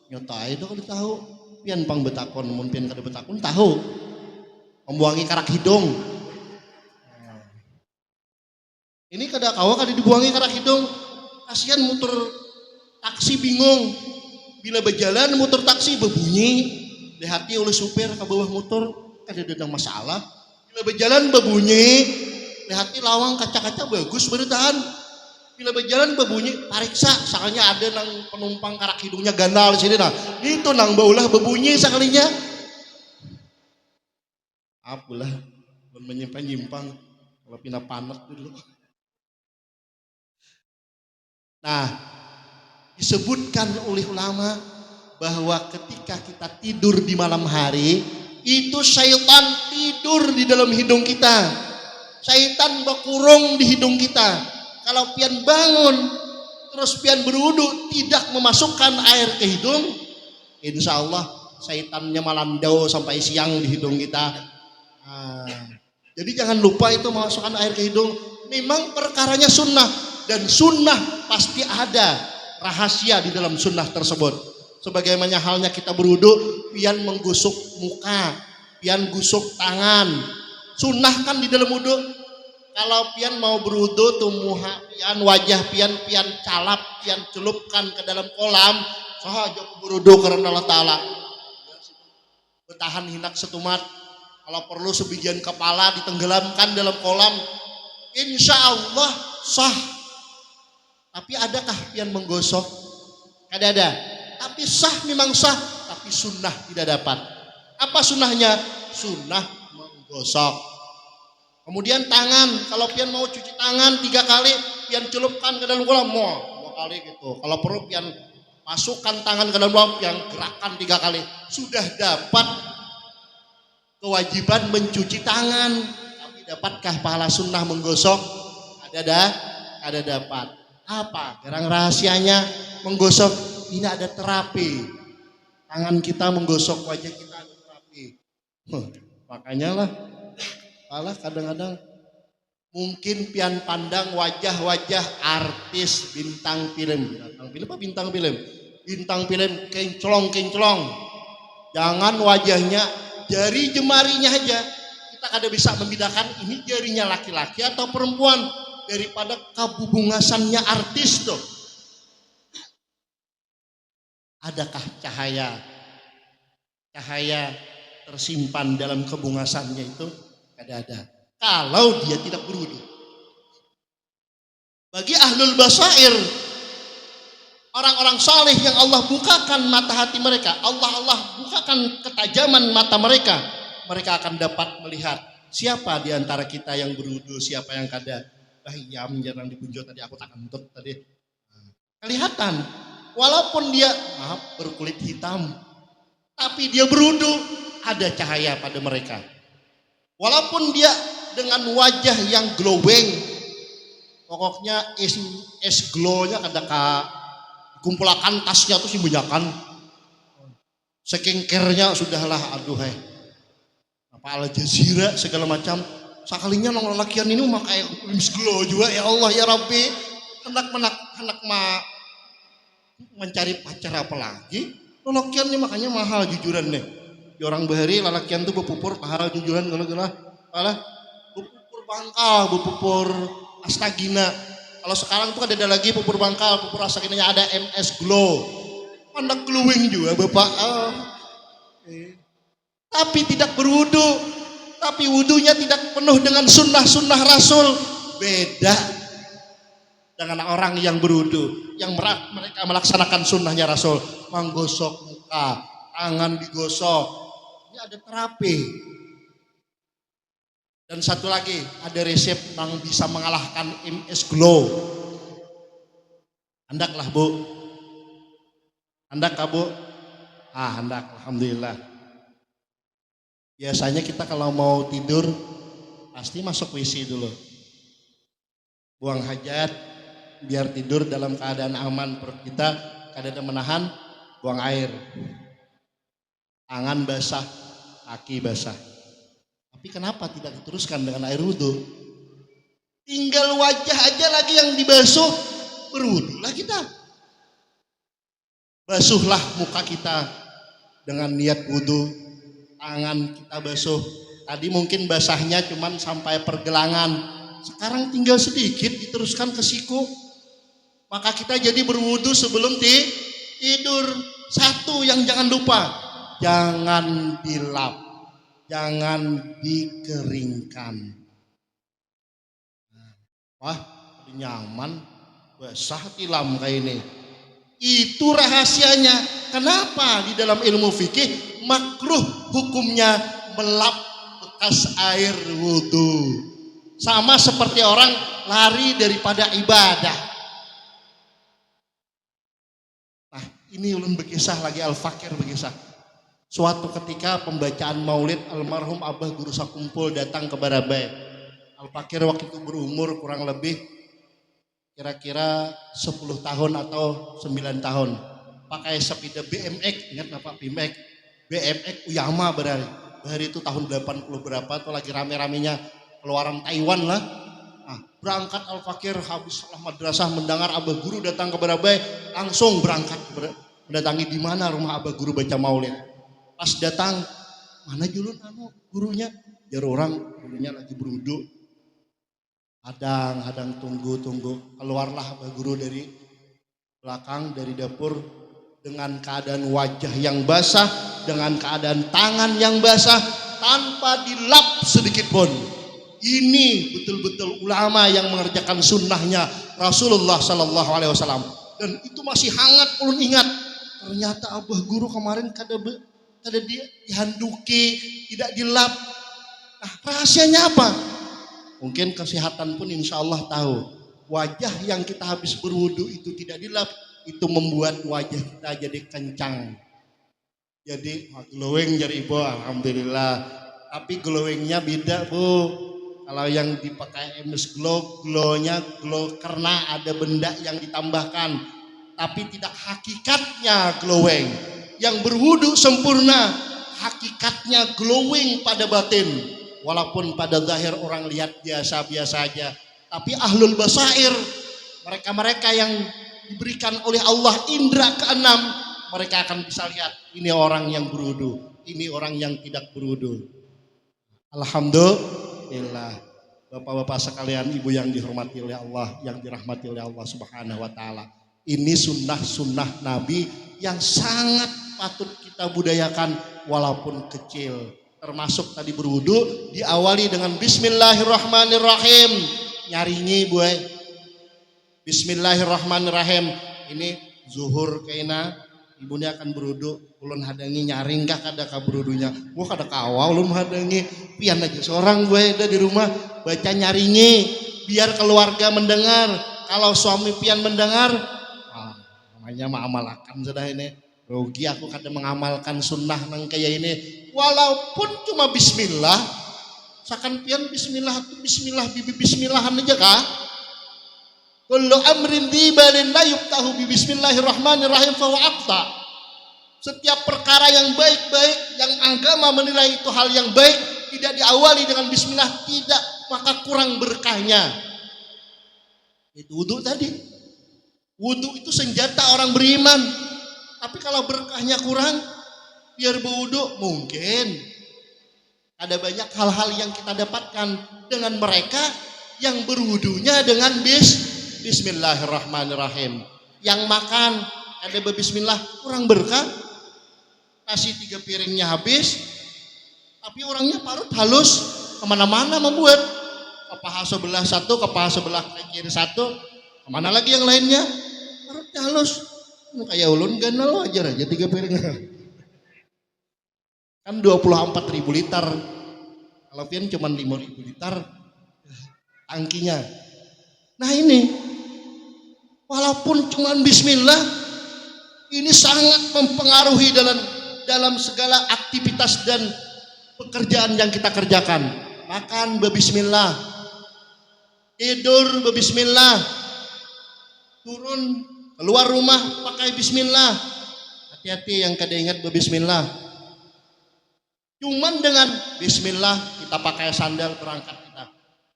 Nyotai itu kalau tahu. Pian pang betakon, mun pian kada betakon tahu. Membuangi karak hidung. Ini kada kawa kada dibuangi karak hidung. Kasihan muter taksi bingung. Bila berjalan muter taksi berbunyi. Dihati oleh supir ke bawah motor kada ada masalah. Bila berjalan berbunyi. Dihati lawang kaca-kaca bagus bertahan. Bila berjalan berbunyi, pariksa, sakalinya ada nang penumpang karak hidungnya gandal di sini nah. Itu nang baulah berbunyi sakalinya. Apalah, menyimpang-nyimpang kalau pindah panas dulu. Nah, disebutkan oleh ulama bahwa ketika kita tidur di malam hari, itu syaitan tidur di dalam hidung kita. Syaitan berkurung di hidung kita. Kalau pian bangun, terus pian berwudu, tidak memasukkan air ke hidung, insya Allah syaitannya malandau sampai siang di hidung kita. Jadi jangan lupa itu memasukkan air ke hidung. Memang perkaranya sunnah, dan sunnah pasti ada rahasia di dalam sunnah tersebut. Sebagaimana halnya kita berwudu, pian menggosok muka, pian gosok tangan. Sunnah kan di dalam wudu. Kalau pian mau berwudu tuh muha pian wajah pian calap pian celupkan ke dalam kolam sahaja berwudu karena Allah Ta'ala bertahan hinak setumat, kalau perlu sebagian kepala ditenggelamkan dalam kolam, insya Allah sah. Tapi adakah pian menggosok? Kada ada. Tapi sah, memang sah, tapi sunnah tidak dapat. Apa sunnahnya? Sunnah menggosok. Kemudian tangan, kalau pian mau cuci tangan 3 kali, pian celupkan ke dalam kolam, 2 kali gitu. Kalau perlu pian masukkan tangan ke dalam kolam, pian gerakkan 3 kali. Sudah dapat kewajiban mencuci tangan. Tapi dapatkah pahala sunnah menggosok? Ada dapat. Apa? Gerang rahasianya menggosok, ini ada terapi. Tangan kita menggosok wajah kita ada terapi. Makanya lah. Malah kadang-kadang mungkin pian pandang wajah-wajah artis bintang film apa bintang film? Bintang film kinclong. Jangan wajahnya, jari jemarinya aja. Kita kada bisa membedakan ini jarinya laki-laki atau perempuan daripada kabubungasannya artis tuh. Adakah cahaya tersimpan dalam kebungasannya itu? Ada. Kalau dia tidak berwudu. Bagi ahlul basair, orang-orang saleh yang Allah bukakan mata hati mereka, Allah bukakan ketajaman mata mereka, mereka akan dapat melihat siapa di antara kita yang berwudu, siapa yang kada. Yam jarang dipunjuk tadi, aku tak kentut tadi. Kelihatan, walaupun dia berkulit hitam, tapi dia berwudu, ada cahaya pada mereka. Walaupun dia dengan wajah yang glowing, pokoknya es glow-nya kada kumpulakan tasnya tuh simbanyakan. Saking care-nya sudahlah, aduh apa Al Jazeera segala macam. Sekalinya nong lelakian ini memakai es glow juga, ya Allah ya Rabbi. Hendak mencari pacar apa lagi? Lelakiannya makanya mahal jujuran deh. Di orang bahari lalakian tuh bepupur pahala jujuran gala-gala bepupur bangkal, bepupur astagina. Kalau sekarang tuh ada lagi pupur bangkal, pupur astaginanya ada MS Glow. Pandak glowing juga Bapak. Tapi tidak berwudu. Tapi wudunya tidak penuh dengan sunnah-sunnah Rasul. Beda dengan orang yang berwudu, yang mereka melaksanakan sunnahnya Rasul, menggosok muka, tangan digosok. Ada terapi. Dan satu lagi, ada resep yang bisa mengalahkan MS Glow. Handaklah Bu. Handak kah Bu? Handak, alhamdulillah. Biasanya kita kalau mau tidur pasti masuk WC dulu. Buang hajat biar tidur dalam keadaan aman, perut kita keadaan menahan, buang air. Tangan basah, kaki basah. Tapi kenapa tidak diteruskan dengan air wudhu? Tinggal wajah aja lagi yang dibasuh, berwudhulah kita. Basuhlah muka kita dengan niat wudhu, tangan kita basuh. Tadi mungkin basahnya cuman sampai pergelangan, sekarang tinggal sedikit diteruskan ke siku. Maka kita jadi berwudhu sebelum tidur. Satu yang jangan lupa, jangan dilap, jangan dikeringkan. Wah, nyaman, basah tilam kayak ini. Itu rahasianya. Kenapa di dalam ilmu fikih makruh hukumnya melap bekas air wudhu. Sama seperti orang lari daripada ibadah. Nah, ini ulun berkisah lagi, Al-Fakir berkisah. Suatu ketika pembacaan maulid almarhum Abah Guru Sakumpul datang ke Barabai. Al-Fakir waktu itu berumur kurang lebih kira-kira 10 tahun atau 9 tahun. Pakai sepeda BMX, ingat Bapak BMX? BMX Uyama berari. Hari itu tahun 80 berapa tuh lagi rame-ramenya keluaran Taiwan lah. Nah, berangkat Al-Fakir habis sekolah madrasah mendengar Abah Guru datang ke Barabai, langsung berangkat mendatangi di mana rumah Abah Guru baca maulid. Pas datang, mana julun gurunya? Jar orang gurunya lagi berwudu. Hadang tunggu. Keluarlah Abah Guru dari belakang, dari dapur dengan keadaan wajah yang basah, dengan keadaan tangan yang basah, tanpa dilap sedikit pun. Ini betul-betul ulama yang mengerjakan sunnahnya Rasulullah Sallallahu Alaihi Wasallam. Dan itu masih hangat ulun ingat. Ternyata Abah Guru kemarin kada dia dihanduki, tidak dilap. Nah, rahasianya apa? Mungkin kesehatan pun insya Allah tahu. Wajah yang kita habis berwudu itu tidak dilap, itu membuat wajah kita jadi kencang. Jadi glowing jadi ibu, alhamdulillah. Tapi glowingnya beda Bu. Kalau yang dipakai MS Glow, glownya glow karena ada benda yang ditambahkan. Tapi tidak hakikatnya glowing. Yang berwudu sempurna, hakikatnya glowing pada batin. Walaupun pada zahir orang lihat biasa-biasa aja. Tapi ahlul basair, mereka-mereka yang diberikan oleh Allah indra keenam, mereka akan bisa lihat ini orang yang berwudu, ini orang yang tidak berwudu. Alhamdulillah. Bapak-bapak sekalian, ibu yang dihormati oleh Allah, yang dirahmati oleh Allah Subhanahu wa taala. Ini sunnah-sunnah Nabi yang sangat patut kita budayakan walaupun kecil. Termasuk tadi berwudu diawali dengan Bismillahirrahmanirrahim. Nyaringi Bu. Bismillahirrahmanirrahim. Ini zuhur kaina ibunya akan berwudu, ulun hadangi nyaring kah kada ka berwudunya. Gua kada kawa ulun hadangi, pian aja seorang gue ada di rumah baca nyaringi biar keluarga mendengar. Kalau suami pian mendengar, namanya mengamalkan sudah ini. Rugi aku kada mengamalkan sunnah nang kayak ini. Walaupun cuma bismillah, sakan pian bismillah itu bismillah bibi bismillahan aja kah? Kullu amrin dibalin la yuftahu bi bismillahirrahmanirrahim fa huwa aqta. Setiap perkara yang baik-baik yang agama menilai itu hal yang baik tidak diawali dengan bismillah, tidak, maka kurang berkahnya. Itu wudu tadi. Wudu itu senjata orang beriman. Tapi kalau berkahnya kurang, biar berwudu mungkin ada banyak hal-hal yang kita dapatkan dengan mereka yang berwudunya dengan Bismillahirrahmanirrahim. Yang makan ada berbismillah kurang berkah. Nasi 3 piringnya habis, tapi orangnya parut halus kemana-mana membuat. Ke paha sebelah satu, ke paha sebelah kiri satu, kemana lagi yang lainnya? Parutnya halus. Kayak ulun ganal aja 3 piring. Kan 24.000 liter Kalau pian cuma 5.000 liter tangkinya. Nah ini, walaupun cuma bismillah, ini sangat mempengaruhi dalam segala aktivitas dan pekerjaan yang kita kerjakan. Makan berbismillah, tidur berbismillah, turun keluar rumah pakai bismillah. Hati-hati yang kada ingat berbismillah. Cuman dengan bismillah kita pakai sandal berangkat kita.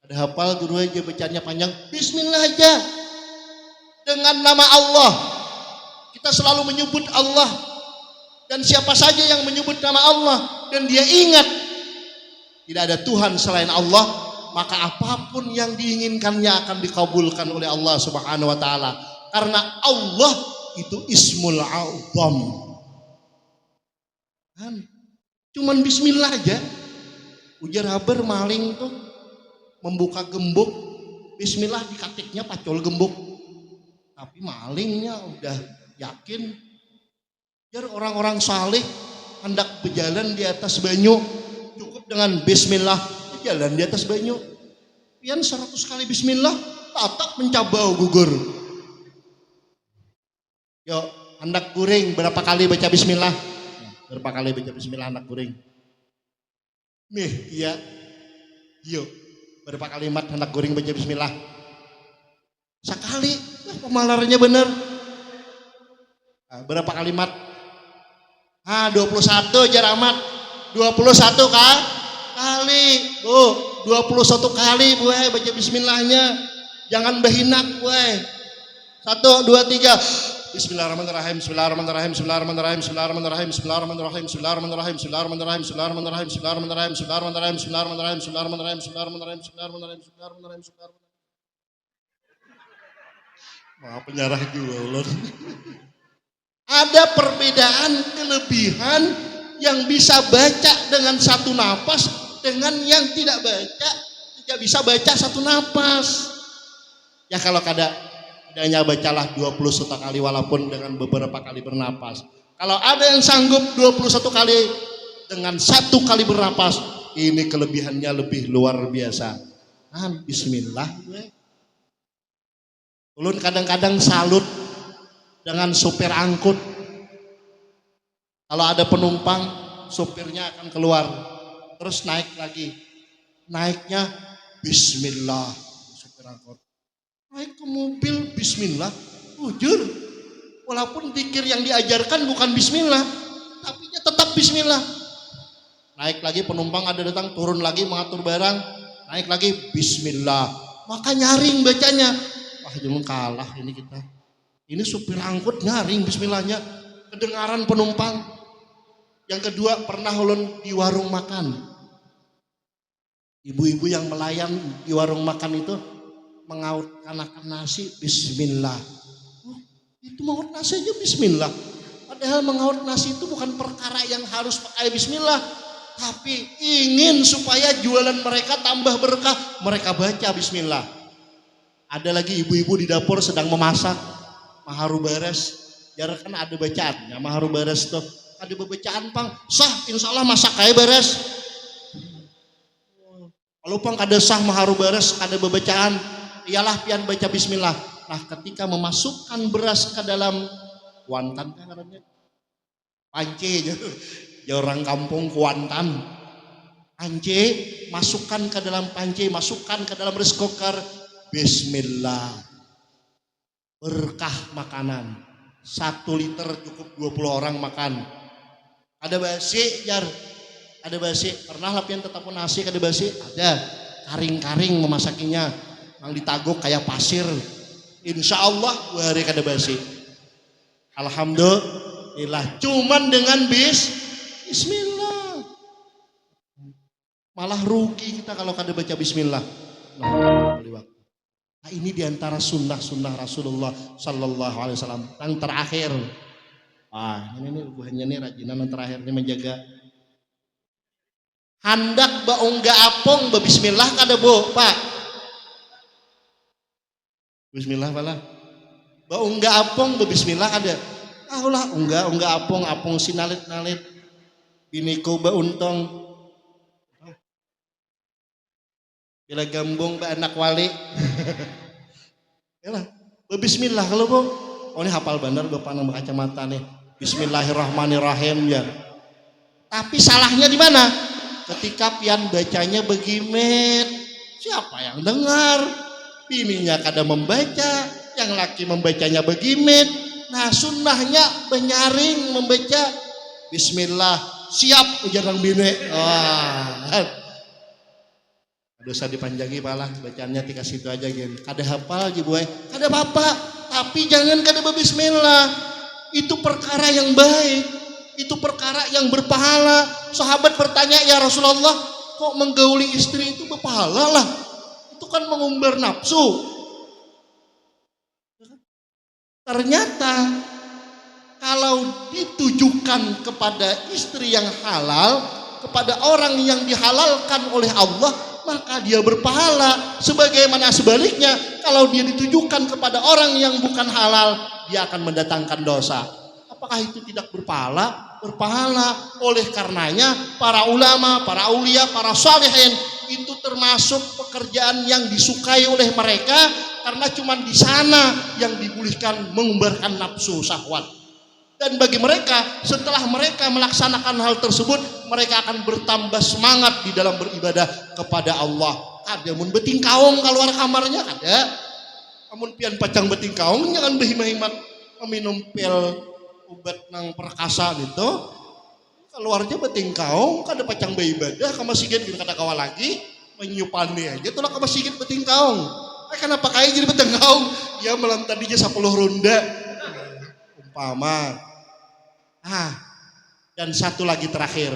Ada hafal guru aja bacanya panjang, bismillah aja. Dengan nama Allah. Kita selalu menyebut Allah. Dan siapa saja yang menyebut nama Allah dan dia ingat tidak ada Tuhan selain Allah, maka apapun yang diinginkannya akan dikabulkan oleh Allah Subhanahu wa taala. Karena Allah itu Ismul A'zam. Kan? Cuman bismillah aja. Ujar haber maling tuh membuka gembok, bismillah dikatiknya pacul gembok. Tapi malingnya udah yakin. Biar orang-orang saleh hendak berjalan di atas banyu, cukup dengan bismillah jalan di atas banyu. Pian 100 kali bismillah, tatak mencabau gugur. Yuk, hendak guring berapa kali baca bismillah? Berapa kali baca bismillah hendak guring? Nih, iya. Yuk, berapa kalimat hendak guring baca bismillah? Sekali, pemalarnya bener. Nah, berapa kalimat? 21 jar amat. 21 kali. Bu, 21 kali bu baca bismillahnya. Jangan berhinak bu. 1, 2, 3. Bismillahirrahmanirrahim. Bismillahirrahmanirrahim. Bismillahirrahmanirrahim. Bismillahirrahmanirrahim. Bismillahirrahmanirrahim. Bismillahirrahmanirrahim. Bismillahirrahmanirrahim. Bismillahirrahmanirrahim. Bismillahirrahmanirrahim. Bismillahirrahmanirrahim. Bismillahirrahmanirrahim. Bismillahirrahmanirrahim. Bismillahirrahmanirrahim. Bismillahirrahmanirrahim. Bismillahirrahmanirrahim. Maaf penyarah juga ulun. Ada perbedaan kelebihan yang bisa baca dengan satu napas dengan yang tidak bisa baca satu napas. Ya kalau adanya bacalah 21 kali walaupun dengan beberapa kali bernapas. Kalau ada yang sanggup 21 kali dengan 1 kali bernapas, ini kelebihannya lebih luar biasa. Bismillah. Ulun kadang-kadang salut dengan sopir angkut. Kalau ada penumpang, sopirnya akan keluar, terus naik lagi. Naiknya bismillah, sopir angkut. Naik ke mobil bismillah, jujur. Walaupun zikir yang diajarkan bukan bismillah, tapi tetap bismillah. Naik lagi penumpang ada datang, turun lagi mengatur barang, naik lagi bismillah. Maka nyaring bacanya. Wah, jangan kalah ini kita. Ini supir angkut nyaring bismillahnya, kedengaran penumpang. Yang kedua, pernah ulun di warung makan. Ibu-ibu yang melayan di warung makan itu mengautkan akan nasi bismillah. Itu mengaut nasi aja bismillah. Padahal mengaut nasi itu bukan perkara yang harus pakai bismillah, tapi ingin supaya jualan mereka tambah berkah, mereka baca bismillah. Ada lagi ibu-ibu di dapur sedang memasak. Maharu beres, jarang kan ada bacaannya. Maharu beres tuh, ada bacaan pang, sah insya Allah masak kayak beres. Kalau pang kada sah maharu beres, kada bacaan, ialah pian baca bismillah. Nah ketika memasukkan beras ke dalam kuantan kan namanya, panci ya orang kampung kuantan. Panci masukkan ke dalam panci, masukkan ke dalam rice cooker, bismillah. Berkah makanan. 1 liter cukup 20 orang makan. Ada basi jar, ada basi. Pernah lapian tetap nasi kada basi? Ada. Karing-karing memasakinya, yang ditaguk kayak pasir. Insya Allah 2 hari kada basi. Alhamdulillah. Cuman dengan bismillah. Malah rugi kita kalau kada baca bismillah. Nah, ini diantara sunnah-sunnah Rasulullah Sallallahu Alaihi Wasallam yang terakhir. Wah, ini buahnya nih rajinan yang terakhir ini menjaga. Handak baungga apong bismillah kada bu, Pak? Bismillah pala. Baungga apong bismillah kada. Lah ungga apong sinalit-nalit. Biniko bauntong. Bila gambung be anak wali. Yalah, bismillah kalau bu. Oh ini hafal bener bapak nang kacamata nih. Bismillahirrahmanirrahim ya. Tapi salahnya di mana? Ketika pian bacanya begimet, siapa yang dengar? Bininya kada membaca, yang laki membacanya begimet. Nah sunnahnya benyaring membaca Bismillah, siap ujar nang bini. Wah, dosa dipanjangi palah bacaannya tika situ aja gen. Kada hafal aja boy, kada apa-apa. Tapi jangan kada Bismillah. Itu perkara yang baik, itu perkara yang berpahala. Sahabat bertanya, ya Rasulullah, kok menggauli istri itu berpahala lah? Itu kan mengumbar nafsu. Ternyata kalau ditujukan kepada istri yang halal, kepada orang yang dihalalkan oleh Allah, maka dia berpahala. Sebagaimana sebaliknya, kalau dia ditujukan kepada orang yang bukan halal, dia akan mendatangkan dosa. Apakah itu tidak berpahala? Berpahala. Oleh karenanya para ulama, para aulia, para salihin itu termasuk pekerjaan yang disukai oleh mereka, karena cuma di sana yang dibolehkan mengumbarkan nafsu syahwat. Dan bagi mereka, setelah mereka melaksanakan hal tersebut, mereka akan bertambah semangat di dalam beribadah kepada Allah. Ada mun beting kaong keluar kamarnya ada. Amun pian pacang beting kaong jangan behimat minum pil obat nang perkasa gitu. Keluarnya beting kaong kada pacang beribadah ka masjid bin kada kawal lagi menyupani aja tulah ka masjid beting kaong. Kenapa kayak jadi beting kaong? Ya malam tadinya 10 ronda. Umpama. Dan satu lagi terakhir,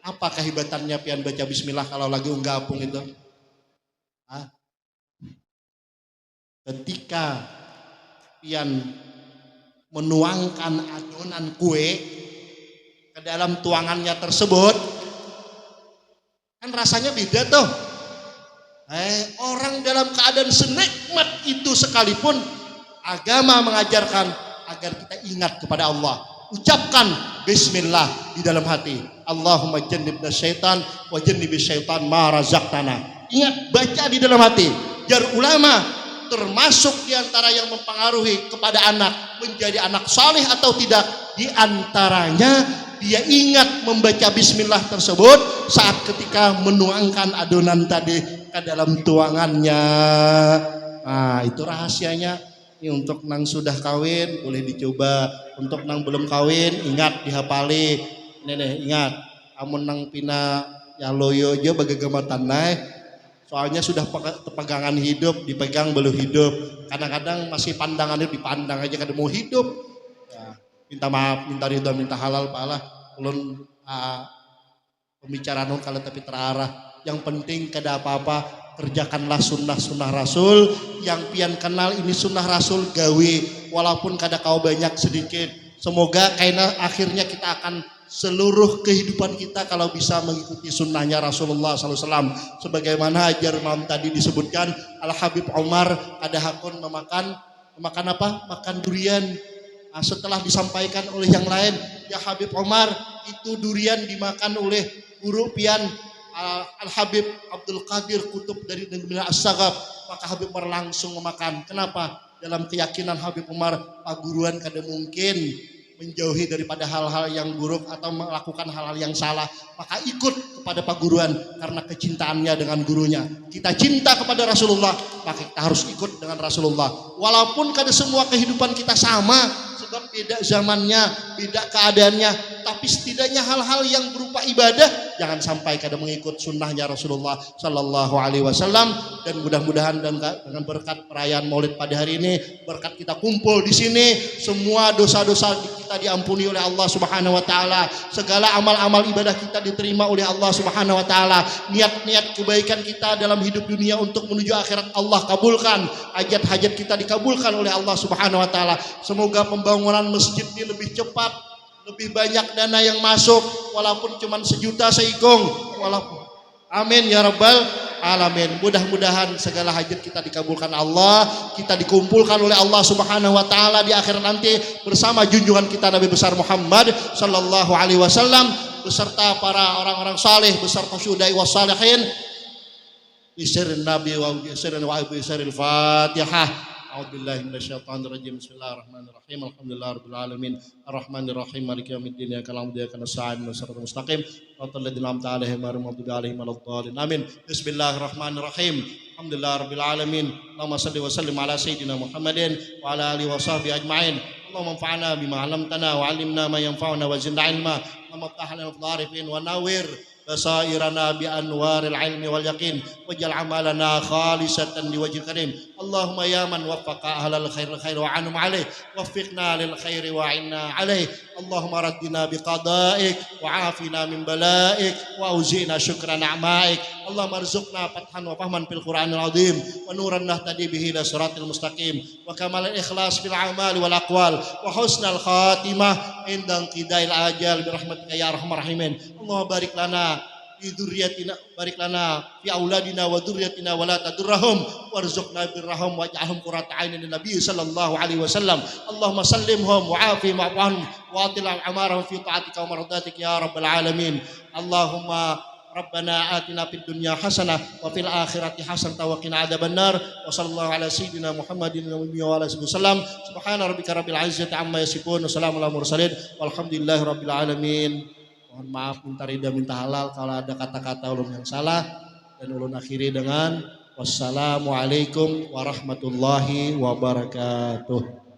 apa kehebatannya pian baca bismillah kalau lagi unggah apung itu? Ketika pian menuangkan adonan kue ke dalam tuangannya tersebut, kan rasanya beda tuh. Orang dalam keadaan senikmat itu sekalipun, agama mengajarkan agar kita ingat kepada Allah. Ucapkan bismillah di dalam hati. Allahumma jannibna syaitan wa jannibis syaitan ma razaqtana. Ingat, baca di dalam hati. Jar ulama termasuk di antara yang mempengaruhi kepada anak menjadi anak saleh atau tidak, di antaranya dia ingat membaca bismillah tersebut saat ketika menuangkan adonan tadi ke dalam tuangannya. Nah, itu rahasianya. Ini untuk nang sudah kawin boleh dicoba, untuk nang belum kawin ingat dihafali. Nenek ingat, amun nang pina ya loyo aja bagagama tanai. Soalnya sudah pegangan hidup, dipegang belum hidup. Kadang-kadang masih pandangannya dipandang aja kada mau hidup. Ya, minta maaf, minta ridho, minta halal palah. Ulun pembicaraan kalau tapi terarah. Yang penting kada apa-apa, kerjakanlah sunnah Rasul. Yang pian kenal ini sunnah Rasul gawe, walaupun kada kau banyak sedikit. Semoga karena akhirnya kita akan seluruh kehidupan kita kalau bisa mengikuti sunnahnya Rasulullah SAW. Sebagaimana ajar malam tadi disebutkan, Al Habib Umar ada hakun memakan apa? Makan durian. Nah, setelah disampaikan oleh yang lain, ya Habib Umar, itu durian dimakan oleh guru pian Al Habib Abdul Qadir Kutub dari negeri As-Sagab. Maka Habib Umar langsung memakan. Kenapa? Dalam keyakinan Habib Umar, paguruan kada mungkin menjauhi daripada hal-hal yang buruk atau melakukan hal-hal yang salah, maka ikut kepada paguruan karena kecintaannya dengan gurunya. Kita cinta kepada Rasulullah, maka kita harus ikut dengan Rasulullah. Walaupun kada semua kehidupan kita sama, sebab beda zamannya, beda keadaannya, tapi setidaknya hal-hal yang berupa ibadah jangan sampai kada mengikut sunnahnya Rasulullah Sallallahu Alaihi Wasallam. Dan mudah-mudahan dengan berkat perayaan Maulid pada hari ini, berkat kita kumpul di sini, semua dosa-dosa kita diampuni oleh Allah Subhanahu Wa Taala, segala amal-amal ibadah kita diterima oleh Allah Subhanahu Wa Taala, niat-niat kebaikan kita dalam hidup dunia untuk menuju akhirat Allah kabulkan, hajat-hajat kita dikabulkan oleh Allah Subhanahu Wa Taala. Semoga pembangunan masjid ini lebih cepat, lebih banyak dana yang masuk, walaupun cuma 1 juta seikung, walaupun amin ya rabbal alamin. Mudah-mudahan segala hajat kita dikabulkan Allah, kita dikumpulkan oleh Allah Subhanahu Wa Taala di akhirat nanti bersama junjungan kita Nabi besar Muhammad Sallallahu Alaihi Wasallam beserta para orang-orang saleh beserta syuhada was salihin. Bisirrin Nabi wa bisirrin wa bisirril Fatihah. A'udzubillahi minasyaitonir rajim. Bismillahirrahmanirrahim. Alhamdulillahirabbil alamin. Arrahmanir rahim. Maliki yaumiddin. Iyyaka na'budu wa iyyaka nasta'in. Ihdinas siratal mustaqim. Shiratal ladzina an'amta 'alaihim ghairil maghdubi 'alaihim waladdallin. Amin. Bismillahirrahmanirrahim. Alhamdulillahirabbil alamin. Allahumma shalli wa sallim ala sayyidina Muhammadin wa ala alihi wa sahbihi ajma'in. Allahumma anfa'na bima 'allamtana wa 'allimna ma yanfa'una wa zidna 'ilma. Allahumma iftah lana fil arifin wa nawwir basairana bi anwaril ilmi wal yaqin waj'al amalana khalisatan liwajhil karim. Allahumma ya man waffaqa ahlal khair wa anum alaih waffiqna lil khair wa inna alaih. Allahumma raddina biqada'ik wa afina min bala'ik wa uzina syukra na'maik. Allahumma arzuqna fathan wa fahman fil Qur'anil azim wa nuran nahtadi bihi ila siratil mustaqim wa kamal ikhlas fil a'mal wal aqwal wa husnal khatimah inda qidail ajal bi rahmatika ya arhamar rahimin. Allahumma barik lana fi dzurriyyatina barik lana fi auladina wa dzurriyyatina wa la tadurrahum warzuqna birrahum waj'alhum qurrata a'yunin nabiy sallallahu alaihi wasallam. Allahumma sallimhum wa afihim wa'afhum wa atil amarahum fi ta'atika wa mardatika ya rabbal alamin. Allahumma Rabbana atina fid dunya hasanah wa fil akhirati hasanah wa qina adzabannar. Wa sallallahu ala sayyidina Muhammadin wa ala alihi wasallam. Subhana rabbika rabbil izzati amma yasifun wa salamun alal mursalin walhamdulillahi rabbil alamin. Mohon maaf, minta ridha, minta halal kalau ada kata-kata ulun yang salah, dan ulun akhiri dengan wassalamualaikum warahmatullahi wabarakatuh.